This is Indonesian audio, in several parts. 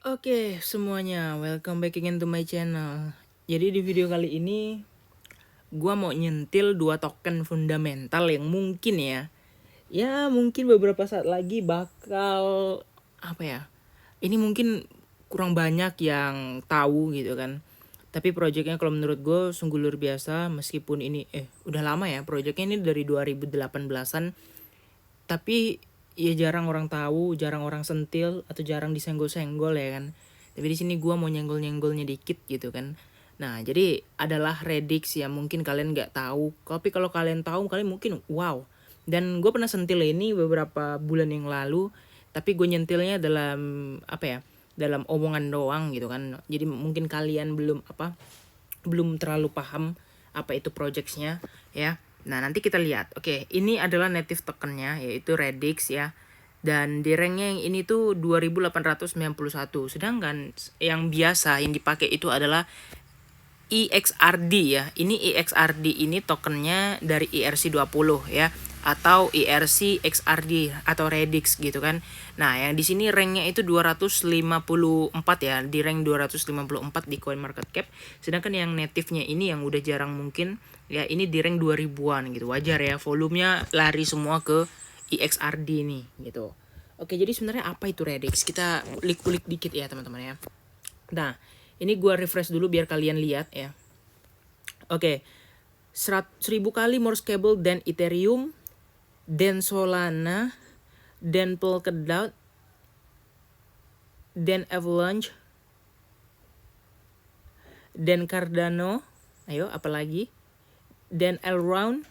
Oke semuanya, welcome back again to my channel. Jadi di video kali ini gua mau nyentil dua token fundamental yang mungkin mungkin beberapa saat lagi bakal apa ya? Ini mungkin kurang banyak yang tahu gitu kan. Tapi projectnya kalau menurut gue sungguh luar biasa, meskipun ini udah lama ya, projectnya ini dari 2018-an. Tapi ya jarang orang tahu, jarang orang sentil atau jarang disenggol-senggol ya kan. Tapi di sini gua mau nyenggol-nyenggolnya dikit gitu kan. Nah, jadi adalah Redix yang mungkin kalian nggak tahu. Tapi kalau kalian tahu, kalian mungkin wow. Dan gue pernah sentil ini beberapa bulan yang lalu. Tapi gue nyentilnya dalam apa ya? Dalam omongan doang gitu kan. Jadi mungkin kalian belum terlalu paham apa itu projectsnya ya. Nah nanti kita lihat. Oke, ini adalah native tokennya yaitu Redix ya. Dan di ranknya yang ini tuh 2891. Sedangkan yang biasa yang dipakai itu adalah EXRD ya. Ini EXRD ini tokennya dari ERC20 ya, atau ERC XRD atau Redix gitu kan. Nah, yang di sini ranknya itu 254 ya, di rank 254 di CoinMarketCap. Sedangkan yang native-nya ini yang udah jarang mungkin ya, ini di rank 2000-an gitu. Wajar ya, volumenya lari semua ke EXRD nih gitu. Oke, jadi sebenarnya apa itu Redix? Kita ulik-ulik dikit ya, teman-teman ya. Nah, ini gua refresh dulu biar kalian lihat ya. Oke, 1000 kali more stable dan Ethereum, dan Solana, dan Polkadot, dan Avalanche, dan Cardano. Ayo, apalagi? Dan Elrond,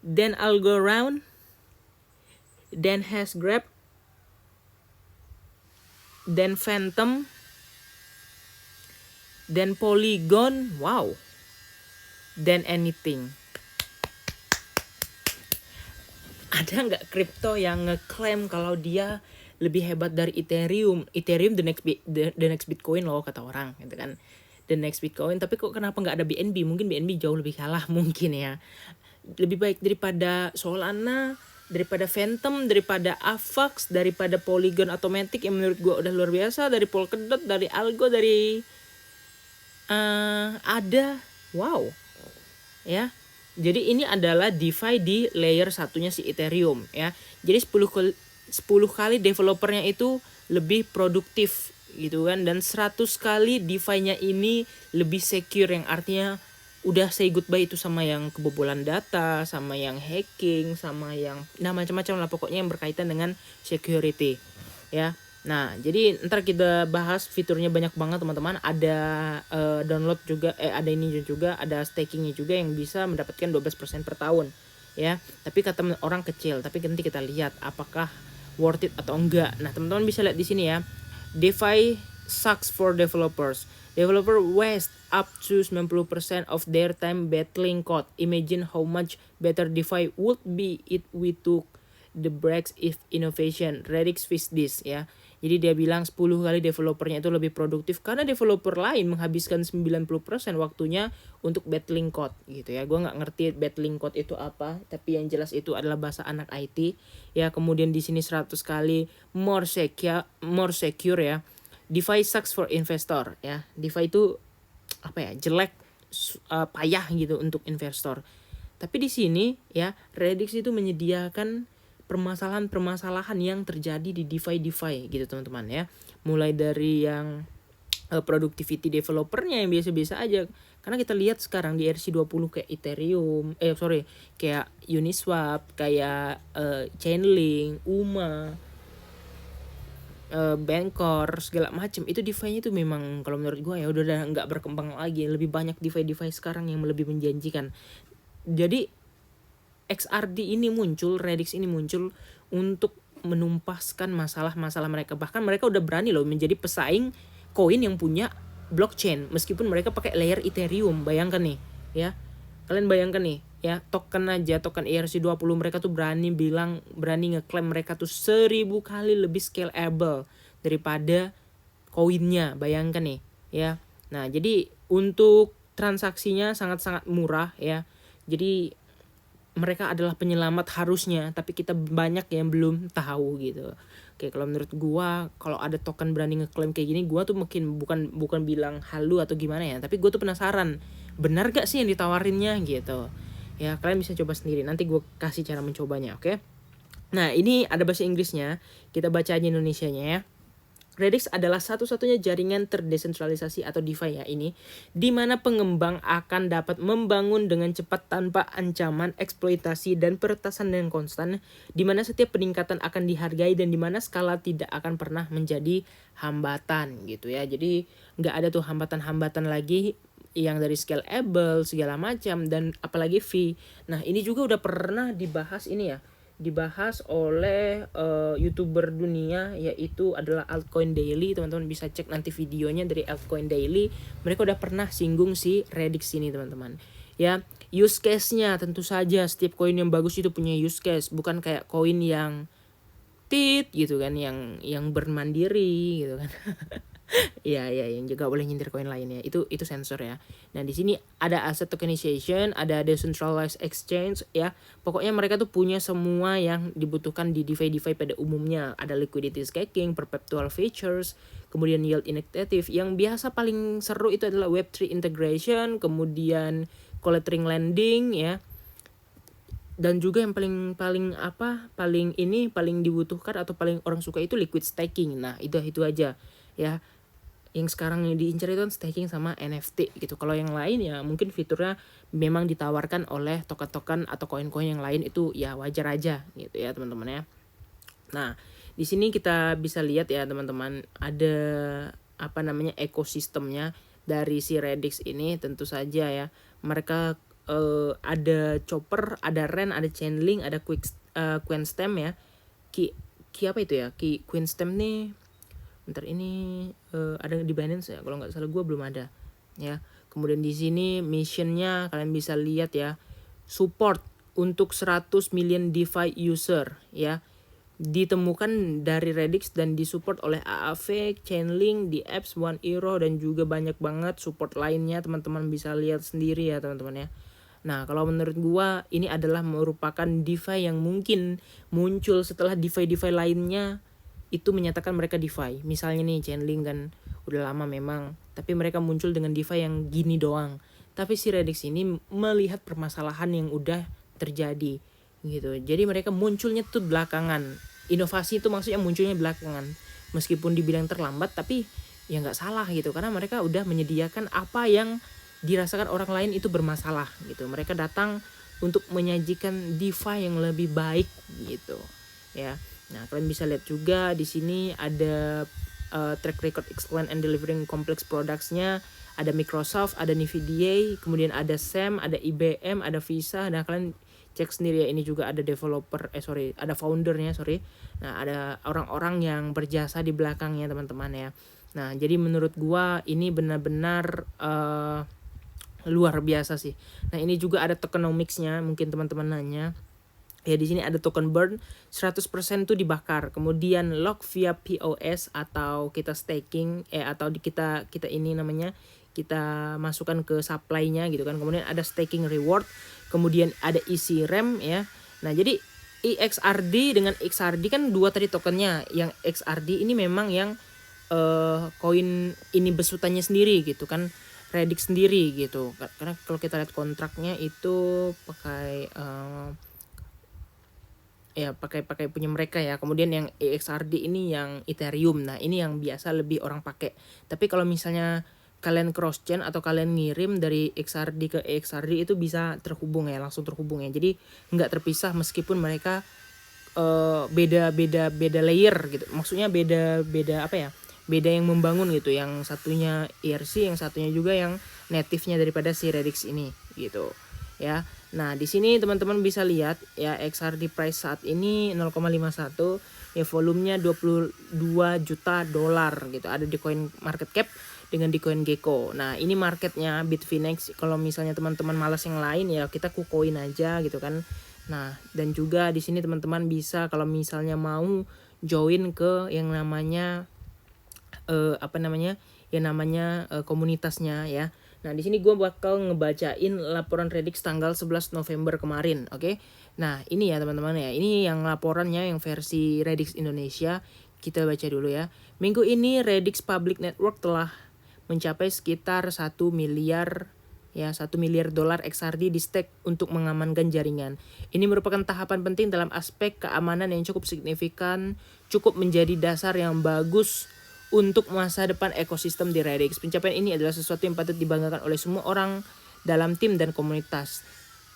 dan Algorand, dan Hashgraph, dan Phantom, dan Polygon, wow, dan Anything. Ada nggak kripto yang ngeklaim kalau dia lebih hebat dari Ethereum? Ethereum the next Bitcoin loh kata orang gitu kan. The next Bitcoin, tapi kok kenapa nggak ada BNB? Mungkin BNB jauh lebih kalah mungkin ya. Lebih baik daripada Solana, daripada Phantom, daripada Avax, daripada Polygon Automatic yang menurut gue udah luar biasa, dari Polkadot, dari Algo, dari ada wow ya. Jadi ini adalah DeFi di layer satunya si Ethereum ya. Jadi 10 kali developernya itu lebih produktif gitu kan, dan 100 kali DeFi-nya ini lebih secure, yang artinya udah say goodbye itu sama yang kebobolan data, sama yang hacking, sama yang macam-macam lah pokoknya yang berkaitan dengan security ya. Nah, jadi ntar kita bahas fiturnya banyak banget teman-teman. Ada download juga, ada ini juga, ada stakingnya juga yang bisa mendapatkan 12% per tahun ya. Tapi kata orang kecil, tapi nanti kita lihat apakah worth it atau enggak. Nah, teman-teman bisa lihat di sini ya. DeFi sucks for developers. Developer waste up to 90% of their time battling code. Imagine how much better DeFi would be if we took the breaks if innovation. Redix fix this ya. Jadi dia bilang 10 kali developernya itu lebih produktif karena developer lain menghabiskan 90% waktunya untuk battling code gitu ya. Gue nggak ngerti battling code itu apa, tapi yang jelas itu adalah bahasa anak IT ya. Kemudian di sini 100 kali more secure ya. DeFi sucks for investor ya. DeFi itu apa ya, jelek, payah gitu untuk investor. Tapi di sini ya, Redix itu menyediakan permasalahan-permasalahan yang terjadi di DeFi gitu teman-teman ya. Mulai dari yang productivity developernya yang biasa-biasa aja. Karena kita lihat sekarang di ERC20 kayak Ethereum, kayak Uniswap, kayak Chainlink, UMA, Bancor, segala macam itu DeFi-nya itu memang kalau menurut gue ya udah nggak berkembang lagi. Lebih banyak DeFi sekarang yang lebih menjanjikan. Jadi XRD ini muncul, Redix ini muncul untuk menumpaskan masalah-masalah mereka. Bahkan mereka udah berani loh menjadi pesaing koin yang punya blockchain meskipun mereka pakai layer Ethereum. Bayangkan nih ya. Kalian bayangkan nih ya, token ERC20 mereka tuh berani ngeklaim mereka tuh 1000 kali lebih scalable daripada koinnya. Bayangkan nih ya. Nah, jadi untuk transaksinya sangat-sangat murah ya. Jadi mereka adalah penyelamat harusnya, tapi kita banyak yang belum tahu gitu. Kayak kalau menurut gua, kalau ada token berani ngeklaim kayak gini, gua tuh mungkin bukan bilang halu atau gimana ya, tapi gua tuh penasaran, benar gak sih yang ditawarinnya gitu. Ya kalian bisa coba sendiri, nanti gua kasih cara mencobanya, oke? Nah ini ada bahasa Inggrisnya, kita baca aja Indonesianya ya. Redix adalah satu-satunya jaringan terdesentralisasi atau DeFi ya ini, di mana pengembang akan dapat membangun dengan cepat tanpa ancaman eksploitasi dan peretasan yang konstan, di mana setiap peningkatan akan dihargai dan di mana skala tidak akan pernah menjadi hambatan gitu ya. Jadi nggak ada tuh hambatan-hambatan lagi yang dari scalable segala macam dan apalagi fee. Nah ini juga udah pernah dibahas ini ya, dibahas oleh YouTuber dunia, yaitu adalah Altcoin Daily. Teman-teman bisa cek nanti videonya dari Altcoin Daily. Mereka udah pernah singgung si Redix ini teman-teman. Ya, use case-nya tentu saja setiap koin yang bagus itu punya use case, bukan kayak koin yang tit gitu kan, yang bermandiri gitu kan. Iya yang juga boleh nyindir koin lainnya. Itu sensor ya. Nah, di sini ada asset tokenization, ada decentralized exchange ya. Pokoknya mereka tuh punya semua yang dibutuhkan di DeFi pada umumnya. Ada liquidity staking, perpetual features, kemudian yield initiative. Yang biasa paling seru itu adalah Web3 integration, kemudian collateral lending ya. Dan juga yang paling dibutuhkan atau paling orang suka itu liquid staking. Nah, itu aja ya. Yang sekarang yang diincar itu kan staking sama NFT gitu. Kalau yang lain ya mungkin fiturnya memang ditawarkan oleh token-token atau koin-koin yang lain, itu ya wajar aja gitu ya teman-teman ya. Nah, di sini kita bisa lihat ya teman-teman, ada ekosistemnya dari si Redix ini. Tentu saja ya, mereka ada Chopper, ada Ren, ada Chainlink, ada Queenstem ya. Ki apa itu ya? Queenstem nih, bentar ini ada di Binance ya, kalau nggak salah gue belum ada ya. Kemudian di sini missionnya kalian bisa lihat ya, support untuk 100 million DeFi user ya, ditemukan dari Redix dan disupport oleh AAV, Chainlink, di apps 1ERO dan juga banyak banget support lainnya. Teman-teman bisa lihat sendiri ya teman-teman ya. Nah, kalau menurut gua ini adalah merupakan DeFi yang mungkin muncul setelah DeFi lainnya itu menyatakan mereka DeFi. Misalnya nih Chainlink kan udah lama memang, tapi mereka muncul dengan DeFi yang gini doang. Tapi si Redix ini melihat permasalahan yang udah terjadi gitu. Jadi mereka munculnya tuh belakangan. Inovasi itu maksudnya munculnya belakangan. Meskipun dibilang terlambat, tapi ya nggak salah gitu, karena mereka udah menyediakan apa yang dirasakan orang lain itu bermasalah gitu. Mereka datang untuk menyajikan DeFi yang lebih baik gitu ya. Nah, kalian bisa lihat juga di sini ada track record excellent and delivering complex products-nya. Ada Microsoft, ada Nvidia, kemudian ada SAM, ada IBM, ada Visa. Nah, kalian cek sendiri ya, ini juga ada ada foundernya. Nah, ada orang-orang yang berjasa di belakangnya teman-teman ya. Nah, jadi menurut gua ini benar-benar luar biasa sih. Nah, ini juga ada tokenomics-nya, mungkin teman-teman nanya. Ya, di sini ada token burn 100% tuh dibakar. Kemudian lock via POS atau kita staking atau kita ini namanya kita masukkan ke supply-nya gitu kan. Kemudian ada staking reward, kemudian ada isi RAM ya. Nah, jadi EXRD dengan XRD kan dua tadi tokennya. Yang XRD ini memang yang koin ini besutannya sendiri gitu kan, Redix sendiri gitu. Karena kalau kita lihat kontraknya itu pakai pakai punya mereka ya. Kemudian yang EXRD ini yang Ethereum. Nah, ini yang biasa lebih orang pakai. Tapi kalau misalnya kalian cross chain atau kalian ngirim dari XRD ke EXRD itu bisa terhubung ya, langsung terhubung ya. Jadi nggak terpisah meskipun mereka beda layer gitu. Maksudnya beda beda yang membangun gitu. Yang satunya ERC, yang satunya juga yang native-nya daripada si Redix ini gitu ya. Nah, di sini teman-teman bisa lihat ya, XRD price saat ini 0,51 ya, volumenya 22 juta dolar gitu. Ada di coin market cap dengan di coin Gecko. Nah, ini marketnya Bitfinex. Kalau misalnya teman-teman malas yang lain ya kita KuCoin aja gitu kan. Nah, dan juga di sini teman-teman bisa kalau misalnya mau join ke yang namanya komunitasnya ya. Nah, di sini gue bakal ngebacain laporan Redix tanggal 11 November kemarin, oke? Nah, ini ya teman-teman ya, ini yang laporannya yang versi Redix Indonesia. Kita baca dulu ya. Minggu ini Radix Public Network telah mencapai sekitar 1 miliar dolar XRD di stake untuk mengamankan jaringan. Ini merupakan tahapan penting dalam aspek keamanan yang cukup signifikan, cukup menjadi dasar yang bagus untuk masa depan ekosistem di Radix. Pencapaian ini adalah sesuatu yang patut dibanggakan oleh semua orang dalam tim dan komunitas.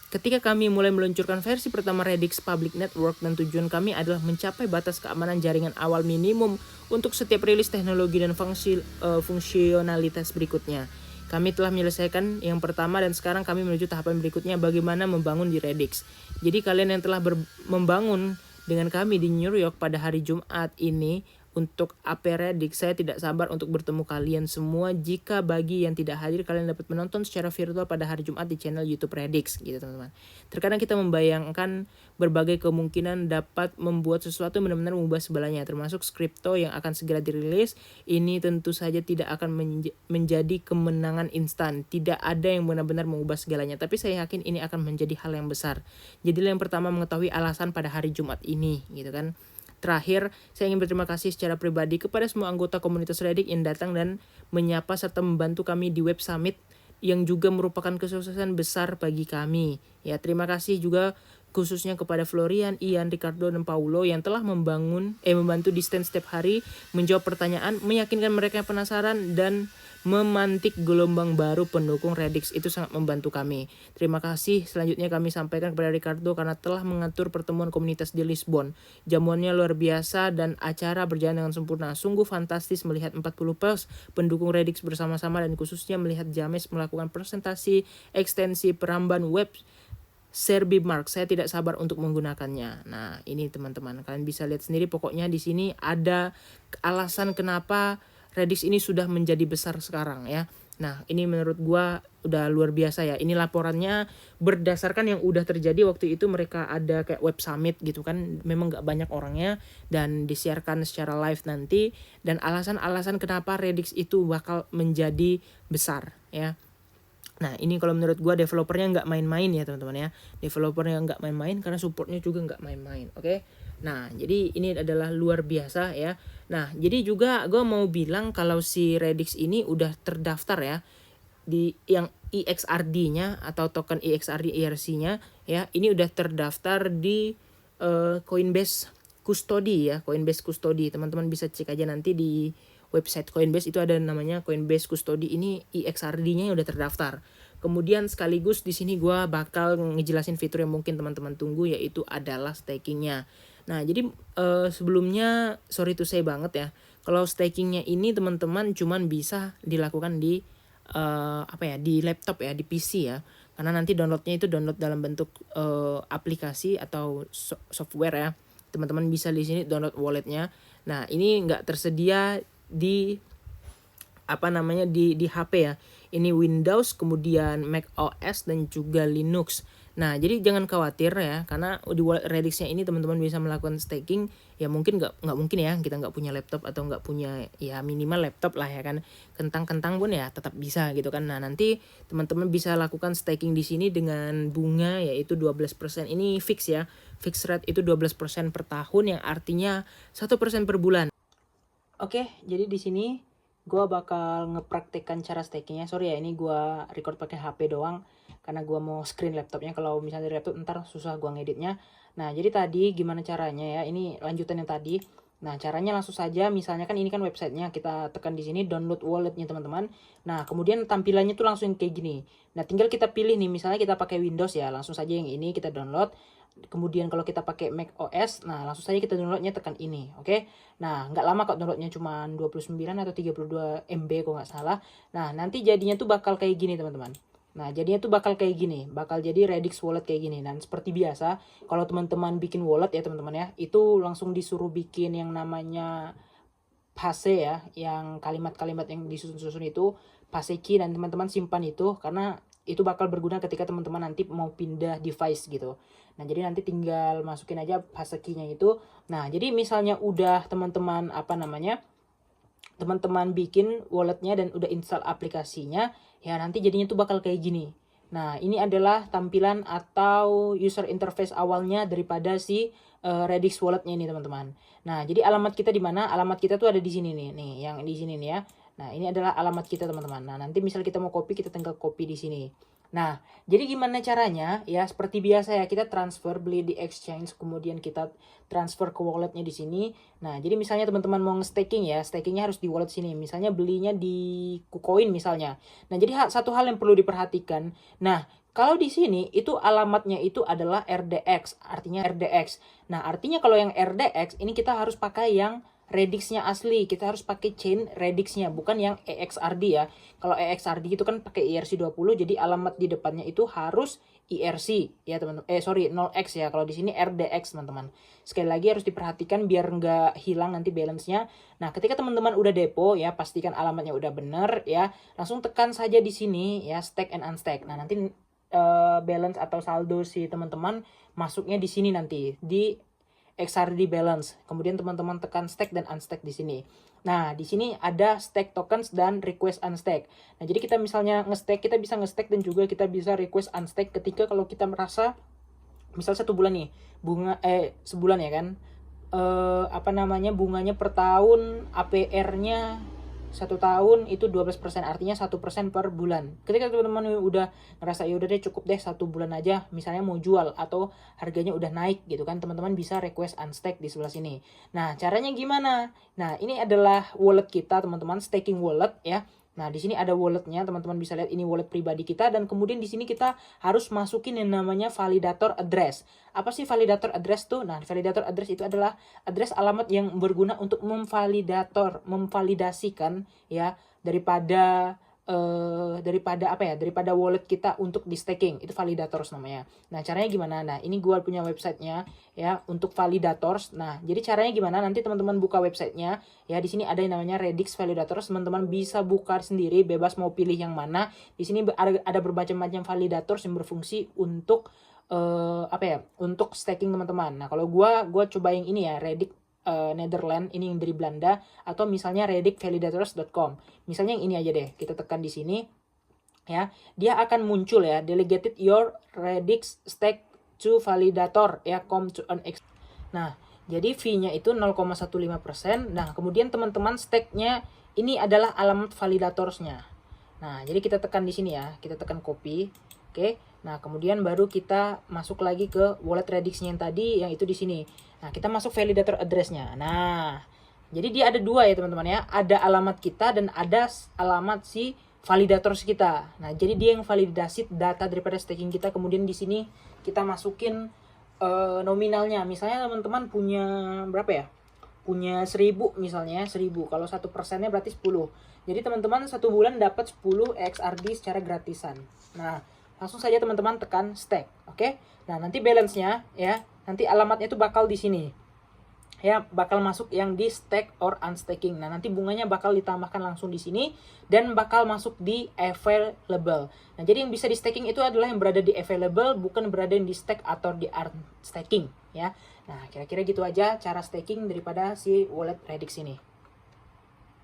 Ketika kami mulai meluncurkan versi pertama Radix Public Network, dan tujuan kami adalah mencapai batas keamanan jaringan awal minimum untuk setiap rilis teknologi dan fungsionalitas berikutnya. Kami telah menyelesaikan yang pertama dan sekarang kami menuju tahapan berikutnya, bagaimana membangun di Radix. Jadi kalian yang telah membangun dengan kami di New York pada hari Jumat ini untuk AP Radix, saya tidak sabar untuk bertemu kalian semua. Jika bagi yang tidak hadir, kalian dapat menonton secara virtual pada hari Jumat di channel YouTube Radix, gitu teman-teman. Terkadang kita membayangkan berbagai kemungkinan dapat membuat sesuatu benar-benar mengubah segalanya, termasuk skripto yang akan segera dirilis. Ini tentu saja tidak akan menjadi kemenangan instan. Tidak ada yang benar-benar mengubah segalanya, tapi saya yakin ini akan menjadi hal yang besar. Jadilah yang pertama mengetahui alasan pada hari Jumat ini, gitu kan. Terakhir, saya ingin berterima kasih secara pribadi kepada semua anggota komunitas Radix yang datang dan menyapa serta membantu kami di Web Summit yang juga merupakan kesuksesan besar bagi kami. Ya, terima kasih juga khususnya kepada Florian, Ian, Ricardo, dan Paulo yang telah membantu di stand setiap hari, menjawab pertanyaan, meyakinkan mereka yang penasaran, dan memantik gelombang baru pendukung Radix. Itu sangat membantu kami. Terima kasih. Selanjutnya kami sampaikan kepada Ricardo karena telah mengatur pertemuan komunitas di Lisbon. Jamuannya luar biasa dan acara berjalan dengan sempurna. Sungguh fantastis melihat 40+ pendukung Radix bersama-sama, dan khususnya melihat James melakukan presentasi ekstensi peramban web Serbi Mark. Saya tidak sabar untuk menggunakannya. Nah, ini teman-teman, kalian bisa lihat sendiri. Pokoknya di sini ada alasan kenapa Radix ini sudah menjadi besar sekarang ya. Nah, ini menurut gua udah luar biasa ya. Ini laporannya berdasarkan yang udah terjadi waktu itu. Mereka ada kayak web summit gitu kan. Memang gak banyak orangnya dan disiarkan secara live nanti. Dan alasan-alasan kenapa Radix itu bakal menjadi besar ya. Nah, ini kalau menurut gua developernya nggak main-main ya teman-teman ya. Developernya nggak main-main karena supportnya juga nggak main-main. Oke. Nah, jadi ini adalah luar biasa ya. Nah, jadi juga gua mau bilang kalau si Radix ini udah terdaftar ya di yang EXRD-nya atau token EXRD ERC-nya ya. Ini udah terdaftar di Coinbase Custody ya. Coinbase Custody. Teman-teman bisa cek aja nanti di website Coinbase, itu ada namanya Coinbase Custody. Ini EXRD-nya udah terdaftar. Kemudian sekaligus di sini gue bakal ngejelasin fitur yang mungkin teman-teman tunggu, yaitu adalah stakingnya. Nah, jadi sebelumnya sorry to say banget ya, kalau stakingnya ini teman-teman cuman bisa dilakukan di di laptop ya, di PC ya. Karena nanti downloadnya itu download dalam bentuk aplikasi atau software ya. Teman-teman bisa di sini download walletnya. Nah, ini nggak tersedia di di HP ya. Ini Windows, kemudian Mac OS, dan juga Linux. Nah, jadi jangan khawatir ya, karena di wallet Radix-nya ini teman-teman bisa melakukan staking. Ya mungkin nggak mungkin ya kita nggak punya laptop atau nggak punya ya minimal laptop lah ya kan. Kentang-kentang pun ya tetap bisa gitu kan. Nah, nanti teman-teman bisa lakukan staking di sini dengan bunga yaitu 12%. Ini fix ya. Fix rate itu 12% per tahun, yang artinya 1% per bulan. Oke, jadi di sini gue bakal ngepraktekkan cara stakingnya. Sorry ya, ini gue record pakai HP doang karena gue mau screen laptopnya. Kalau misalnya di laptop ntar susah gue ngeditnya. Nah, jadi tadi gimana caranya ya? Ini lanjutan yang tadi. Nah, caranya langsung saja, misalnya kan ini kan websitenya, kita tekan di sini download walletnya teman-teman. Nah, kemudian tampilannya tuh langsung kayak gini. Nah, tinggal kita pilih nih, misalnya kita pakai Windows ya, langsung saja yang ini kita download. Kemudian kalau kita pakai Mac OS, nah langsung saja kita downloadnya tekan ini, oke? Nah, nggak lama kok downloadnya, cuma 29 atau 32 MB kalau nggak salah. Nah, nanti jadinya tuh bakal kayak gini teman-teman. Nah, jadinya tuh bakal kayak gini, bakal jadi Radix wallet kayak gini. Dan seperti biasa, kalau teman-teman bikin wallet ya teman-teman ya, itu langsung disuruh bikin yang namanya pase ya, yang kalimat-kalimat yang disusun-susun itu pase key, dan teman-teman simpan itu karena itu bakal berguna ketika teman-teman nanti mau pindah device gitu. Nah, jadi nanti tinggal masukin aja pase key-nya itu. Nah, jadi misalnya udah teman-teman teman-teman bikin walletnya dan udah install aplikasinya, ya nanti jadinya tuh bakal kayak gini. Nah, ini adalah tampilan atau user interface awalnya daripada si Radix walletnya ini teman-teman. Nah, jadi alamat kita di mana? Alamat kita tuh ada di sini nih, yang di sini nih ya. Nah, ini adalah alamat kita teman-teman. Nah, nanti misal kita mau copy, kita tinggal copy di sini. Nah, jadi gimana caranya? Ya, seperti biasa ya, kita transfer, beli di exchange, kemudian kita transfer ke walletnya di sini. Nah, jadi misalnya teman-teman mau nge-staking ya, stakingnya harus di wallet sini. Misalnya belinya di KuCoin misalnya. Nah, jadi satu hal yang perlu diperhatikan. Nah, kalau di sini itu alamatnya itu adalah RDX, artinya RDX. Nah, artinya kalau yang RDX ini kita harus pakai yang Radix-nya asli, kita harus pakai chain Radix-nya, bukan yang EXRD ya. Kalau EXRD itu kan pakai ERC20, jadi alamat di depannya itu harus ERC ya teman-teman. 0x ya. Kalau di sini RDX teman-teman. Sekali lagi harus diperhatikan biar nggak hilang nanti balance-nya. Nah, ketika teman-teman udah depo ya, pastikan alamatnya udah bener ya. Langsung tekan saja di sini ya, stack and unstack. Nah, nanti balance atau saldo si teman-teman masuknya di sini nanti di XRD balance. Kemudian teman-teman tekan stack dan unstack di sini. Nah, di sini ada stack tokens dan request unstack. Nah, jadi kita misalnya nge-stack, kita bisa nge-stack dan juga kita bisa request unstack ketika kalau kita merasa misal 1 bulan nih, sebulan ya kan. Bunganya per tahun, APR-nya 1 tahun itu 12%, artinya 1% per bulan. Ketika teman-teman udah ngerasa ya udah deh cukup deh 1 bulan aja, misalnya mau jual atau harganya udah naik gitu kan, teman-teman bisa request unstack di sebelah sini. Nah, caranya gimana? Nah, ini adalah wallet kita teman-teman, staking wallet ya. Nah, di sini ada walletnya, teman-teman bisa lihat ini wallet pribadi kita, dan kemudian di sini kita harus masukin yang namanya validator address. Apa sih validator address tuh? Nah, validator address itu adalah address alamat yang berguna untuk memvalidasikan ya daripada wallet kita untuk di staking. Itu validators namanya. Nah, caranya gimana? Nah, ini gua punya websitenya ya untuk validators. Nah, jadi caranya gimana? Nanti teman-teman buka websitenya ya, di sini ada yang namanya Radix Validators. Teman-teman bisa buka sendiri, bebas mau pilih yang mana. Di sini ada bermacam-macam validators yang berfungsi untuk untuk staking teman-teman. Nah, kalau gua coba yang ini ya, Radix Netherlands, ini yang dari Belanda, atau misalnya radixvalidators.com. Misalnya yang ini aja deh, kita tekan di sini ya, dia akan muncul ya, delegated your Radix stake to validator ya, come to an ex. Nah, jadi fee-nya itu 0,15%. Nah, kemudian teman-teman stake-nya ini adalah alamat validatorsnya. Nah, jadi kita tekan di sini ya, kita tekan copy. Oke. Nah, kemudian baru kita masuk lagi ke wallet Radix-nya yang tadi, yang itu di sini. Nah, kita masuk validator address-nya. Nah, jadi dia ada 2 ya teman-teman ya. Ada alamat kita dan ada alamat si validators kita. Nah, jadi dia yang validasi data daripada staking kita. Kemudian di sini kita masukin nominalnya. Misalnya teman-teman punya berapa ya? Punya 1000 misalnya, 1000. Kalau 1%-nya berarti 10. Jadi teman-teman 1 bulan dapat 10 XRD secara gratisan. Nah, langsung saja teman-teman tekan stack, oke? Nah, nanti balance-nya ya, nanti alamatnya itu bakal di sini. Ya, bakal masuk yang di stack or unstaking. Nah, nanti bunganya bakal ditambahkan langsung di sini dan bakal masuk di available. Nah, jadi yang bisa di staking itu adalah yang berada di available, bukan berada yang di stack atau di unstaking ya. Nah, kira-kira gitu aja cara staking daripada si wallet Radix ini.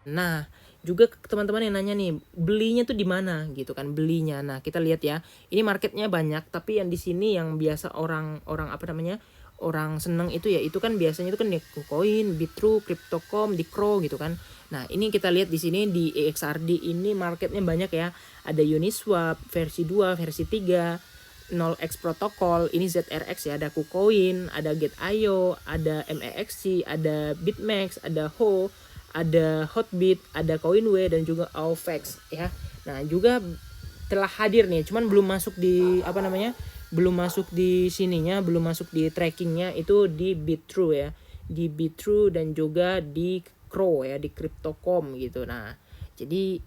Nah, juga teman-teman yang nanya nih, belinya tuh di mana gitu kan, belinya. Nah, kita lihat ya. Ini marketnya banyak, tapi yang di sini yang biasa orang orang seneng itu ya, itu kan biasanya itu kan di KuCoin, Bitrue, Crypto.com, di Crow gitu kan. Nah, ini kita lihat di sini di EXRD ini marketnya banyak ya. Ada Uniswap versi 2, versi 3, 0x protokol, ini ZRX ya, ada KuCoin, ada Get.io, ada MEXC, ada BitMEX, ada HO, ada Hotbit, ada Coinway, dan juga Auvex ya. Nah, juga telah hadir nih, cuman belum masuk di belum masuk di sininya, belum masuk di trackingnya, itu di Bitrue ya, di Bitrue dan juga di Crow ya, di Crypto.com gitu. Nah, jadi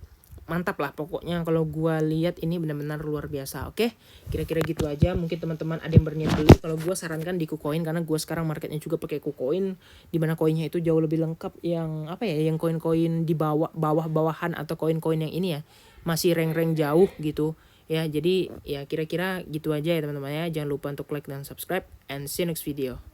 mantap lah pokoknya, kalau gua lihat ini benar-benar luar biasa. Oke, kira-kira gitu aja. Mungkin teman-teman ada yang berniat beli, kalau gua sarankan di KuCoin, karena gua sekarang marketnya juga pakai KuCoin, dimana koinnya itu jauh lebih lengkap. Yang yang koin-koin di bawah-bawahan atau koin-koin yang ini ya masih rank-rank jauh gitu ya. Jadi ya kira-kira gitu aja ya teman-teman ya. Jangan lupa untuk like dan subscribe, and see you next video.